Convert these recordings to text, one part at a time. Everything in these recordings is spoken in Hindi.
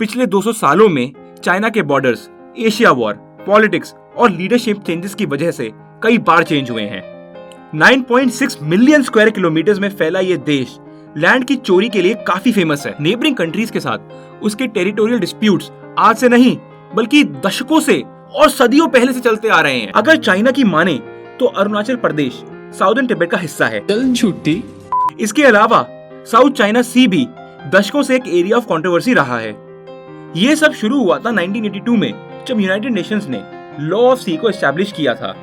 पिछले 200 सालों में चाइना के बॉर्डर्स, एशिया वॉर, पॉलिटिक्स और लीडरशिप चेंजेस की वजह से कई बार चेंज हुए हैं। 9.6 मिलियन स्क्वायर किलोमीटर में फैला ये देश लैंड की चोरी के लिए काफी फेमस है। नेबरिंग कंट्रीज के साथ उसके टेरिटोरियल डिस्प्यूट्स आज से नहीं बल्कि दशकों से और सदियों पहले से चलते आ रहे हैं। अगर चाइना की माने तो अरुणाचल प्रदेश साउदर्न तिब्बत का हिस्सा है। छुट्टी। इसके अलावा साउथ चाइना सी भी दशकों से एक एरिया ऑफ कंट्रोवर्सी रहा है। ये सब शुरू हुआ था 1982 में, जब यूनाइटेड नेशंस ने लॉ ऑफ सी को एस्टैब्लिश किया था।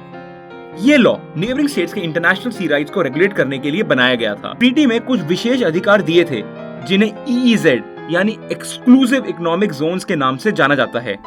ये लॉ नेबरिंग स्टेट्स के इंटरनेशनल सी राइट्स को रेगुलेट करने के लिए बनाया गया था। ट्रीटी में कुछ विशेष अधिकार दिए थे जिन्हें EEZ यानी एक्सक्लूसिव इकोनॉमिक जोन्स के नाम से जाना जाता है।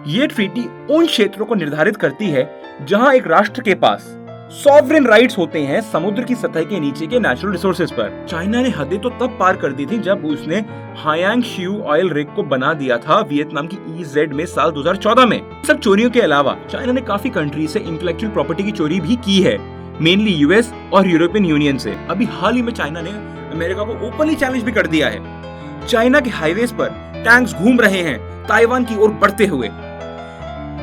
ये ट्रीटी उन क्षेत्रों को निर्धारित करती है जहां एक राष्ट्र के पास सॉवरेन राइट्स होते हैं समुद्र की सतह के नीचे के नेचुरल रिसोर्सेज पर। चाइना ने हदें तो तब पार कर दी थी जब उसने हायांग शियू ऑयल रिग को बना दिया था वियतनाम की EEZ में साल 2014 में। सब चोरियों के अलावा चाइना ने काफी कंट्री से इंटेलेक्चुअल प्रॉपर्टी की चोरी भी की है, मेनली US और यूरोपियन यूनियन से। अभी हाल ही में चाइना ने अमेरिका को ओपनली चैलेंज भी कर दिया है। चाइना के हाईवेज पर टैंक्स घूम रहे हैं ताइवान की ओर बढ़ते हुए।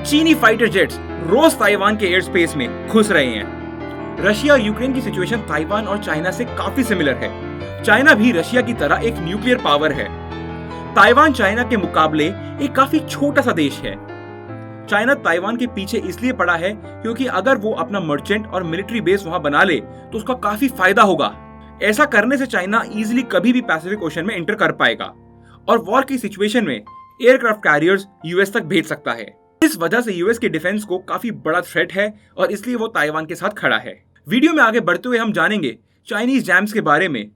चीनी फाइटर जेट्स रोज ताइवान के एयर स्पेस में घुस रहे हैं। रशिया और यूक्रेन की सिचुएशन ताइवान और चाइना से काफी सिमिलर है। चाइना भी रशिया की तरह एक न्यूक्लियर पावर है। ताइवान चाइना के मुकाबले एक काफी छोटा सा देश है। चाइना ताइवान के पीछे इसलिए पड़ा है क्योंकि अगर वो अपना मर्चेंट और मिलिट्री बेस वहां बना ले तो उसका काफी फायदा होगा। ऐसा करने से चाइना इजीली कभी भी पैसिफिक ओशन में एंटर कर पाएगा और वॉर की सिचुएशन में एयरक्राफ्ट कैरियर्स यूएस तक भेज सकता है। इस वजह से यूएस के डिफेंस को काफी बड़ा थ्रेट है और इसलिए वो ताइवान के साथ खड़ा है। वीडियो में आगे बढ़ते हुए हम जानेंगे चाइनीज डैम्स के बारे में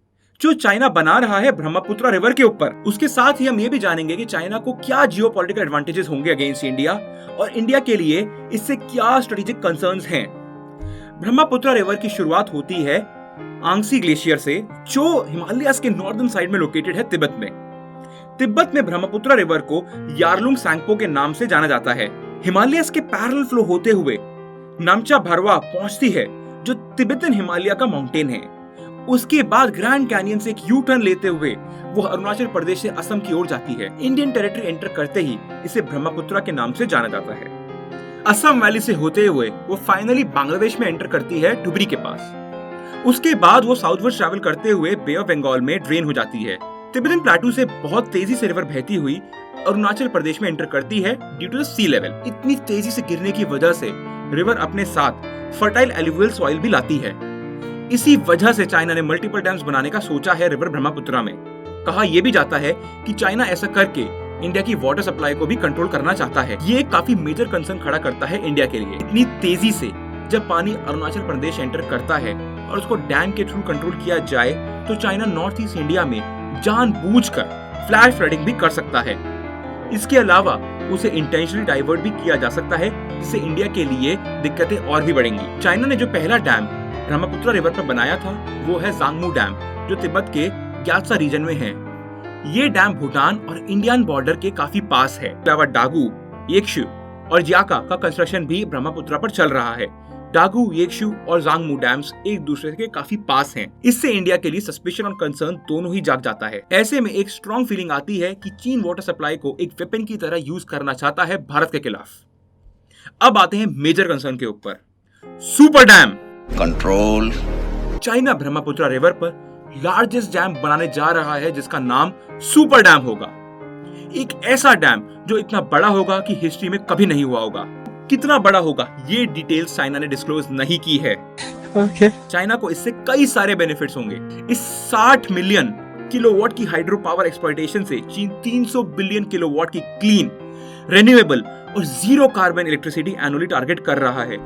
जो चाइना बना रहा है ब्रह्मपुत्र रिवर के ऊपर। उसके साथ ही हम ये भी जानेंगे कि चाइना को क्या जियोपॉलिटिकल एडवांटेजेस होंगे अगेंस्ट इंडिया और इंडिया के लिए इससे क्या स्ट्रेटेजिक कंसर्न्स हैं। ब्रह्मपुत्र रिवर की शुरुआत होती है आंगसी ग्लेशियर से, जो हिमालयस के नॉर्दर्न साइड में लोकेटेड है तिब्बत में। तिब्बत में ब्रह्मपुत्र रिवर को यारलुंग सैंगपो के नाम से जाना जाता है। हिमालयस के पैरेलल फ्लो होते हुए नामचा भरवा पहुंचती है जो तिब्बतन हिमालय का माउंटेन है। उसके बाद ग्रैंड कैनियन से एक यू टर्न लेते हुए वो अरुणाचल प्रदेश से असम की ओर जाती है। इंडियन टेरिटरी एंटर करते ही इसे ब्रह्मपुत्र के नाम से जाना जाता है। असम वैली से होते हुए वो फाइनली बांग्लादेश में एंटर करती है डुबरी के पास। उसके बाद वो साउथवर्ड ट्रैवल करते हुए बे ऑफ बंगाल में ड्रेन हो जाती है। तिब्बतन प्लेटू से बहुत तेजी से रिवर बहती हुई अरुणाचल प्रदेश में एंटर करती है due to the sea level. इतनी तेजी से गिरने की वजह से रिवर अपने साथ फर्टाइल एलुवियल सॉइल भी लाती है। इसी वजह से चाइना ने मल्टीपल डैम्स बनाने का सोचा है रिवर ब्रह्मपुत्र में। कहा यह भी जाता है कि चाइना ऐसा करके इंडिया की वाटर सप्लाई को भी कंट्रोल करना चाहता है। ये काफी मेजर कंसर्न खड़ा करता है इंडिया के लिए। इतनी तेजी से जब पानी अरुणाचल प्रदेश एंटर करता है और उसको डैम के थ्रू कंट्रोल किया जाए तो चाइना नॉर्थ ईस्ट इंडिया में जानबूझकर फ्लैश फ्लडिंग भी कर सकता है। इसके अलावा उसे इंटेंशनली डाइवर्ट भी किया जा सकता है जिससे इंडिया के लिए दिक्कतें और भी बढ़ेंगी। चाइना ने जो पहला डैम ब्रह्मपुत्र रिवर पर बनाया था वो है जांगमू डैम, जो तिब्बत के ग्यात्सा रीजन में है। ये डैम भूटान और इंडियन बॉर्डर के काफी पास है। अलावा डागू, येक्शु और जियाका का कंस्ट्रक्शन भी ब्रह्मपुत्र पर चल रहा है। डागू, येक्शु और जांगमू डैम्स एक दूसरे के काफी पास हैं। इससे इंडिया के लिए सस्पिशन और कंसर्न दोनों ही जाग जाता है। ऐसे में एक स्ट्रॉन्ग फीलिंग आती है कि चीन वाटर सप्लाई को एक वेपन की तरह यूज करना चाहता है भारत के खिलाफ। अब आते हैं मेजर कंसर्न के ऊपर, super dam control. China Brahmaputra river पर लार्जेस्ट डैम बनाने जा रहा है जिसका नाम सुपर डैम होगा। एक ऐसा डैम जो इतना बड़ा होगा कि हिस्ट्री में कभी नहीं हुआ होगा। कितना बड़ा होगा ये डिटेल्स चाइना ने डिस्क्लोज नहीं की है। चाइना को इससे कई सारे बेनिफिट्स होंगे। इस 60 मिलियन किलोवाट की हाइड्रो पावर एक्सप्लॉयटेशन से चीन 300 बिलियन किलोवाट की क्लीन, रिन्यूएबल और zero carbon electricity annually target कर रहा है।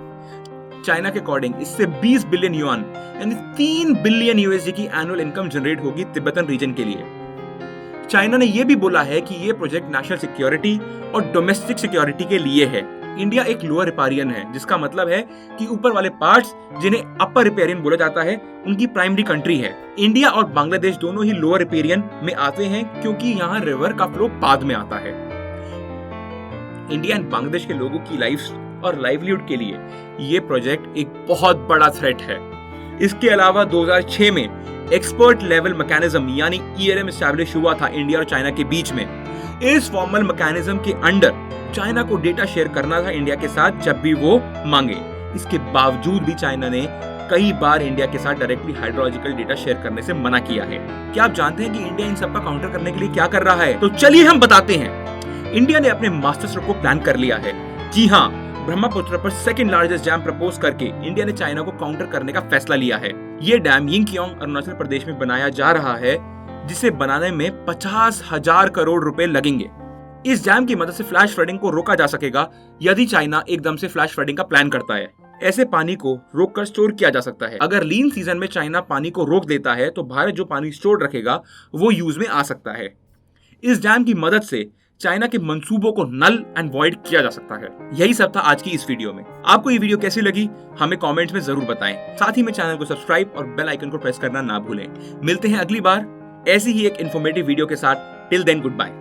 चाइना के अकॉर्डिंग इससे 20 बिलियन युआन यानी 3 बिलियन USD की एनुअल इनकम जनरेट होगी तिब्बतन रीजन के लिए। चाइना ने यह भी बोला है कि यह प्रोजेक्ट नेशनल सिक्योरिटी और डोमेस्टिक सिक्योरिटी के लिए है। इंडिया एक लोअर रिपेरियन है, जिसका मतलब है कि ऊपर वाले पार्ट्स जिन्हें अपर रिपेरियन बोला जाता है उनकी प्राइमरी कंट्री है। इंडिया और बांग्लादेश दोनों ही लोअर रिपेरियन में आते हैं क्योंकि यहाँ रिवर का फ्लो बाद में आता है। इंडिया एंड बांग्लादेश के लोगों की लाइफ और लाइवलीहुड के लिए ये प्रोजेक्ट एक बहुत बड़ा थ्रेट है। इसके अलावा 2006 में एक्सपर्ट लेवल मैकेनिज्म यानी ELM एस्टैब्लिश हुआ था इंडिया और चाइना के बीच में। इस फॉर्मल मैकेनिज्म के अंडर चाइना को डेटा शेयर करना था इंडिया के साथ जब भी वो मांगे। इसके बावजूद भी चाइना ने कई बार इंडिया के साथ डायरेक्टली हाइड्रोलॉजिकल डेटा शेयर करने से मना किया है। क्या आप जानते हैं कि इंडिया इन सब का काउंटर करने के लिए क्या कर रहा है? तो चलिए हम बताते हैं। इंडिया ने अपने मास्टर स्ट्रोक को प्लान कर लिया है। जी हाँ, ब्रह्मपुत्र पर सेकंड लार्जेस्ट डैम प्रपोज करके इंडिया ने चाइना को काउंटर करने का फैसला लिया है। ये डैम यिंकियोंग अरुणाचल प्रदेश में बनाया जा रहा है, जिसे बनाने में 50,000 करोड़ रुपए लगेंगे। इस डैम की मदद से फ्लैश फ्लडिंग को रोका जा सकेगा यदि चाइना एकदम से फ्लैश फ्लडिंग का प्लान करता है। ऐसे पानी को रोककर स्टोर किया जा सकता है। अगर लीन सीजन में चाइना पानी को रोक देता है तो भारत जो पानी स्टोर रखेगा वो यूज में आ सकता है। इस डैम की मदद से चाइना के मंसूबों को नल एंड वॉइड किया जा सकता है। यही सब था आज की इस वीडियो में। आपको ये वीडियो कैसी लगी हमें कमेंट्स में जरूर बताएं। साथ ही में चैनल को सब्सक्राइब और बेल आइकन को प्रेस करना ना भूलें। मिलते हैं अगली बार ऐसी ही एक इन्फॉर्मेटिव वीडियो के साथ। Till then good bye.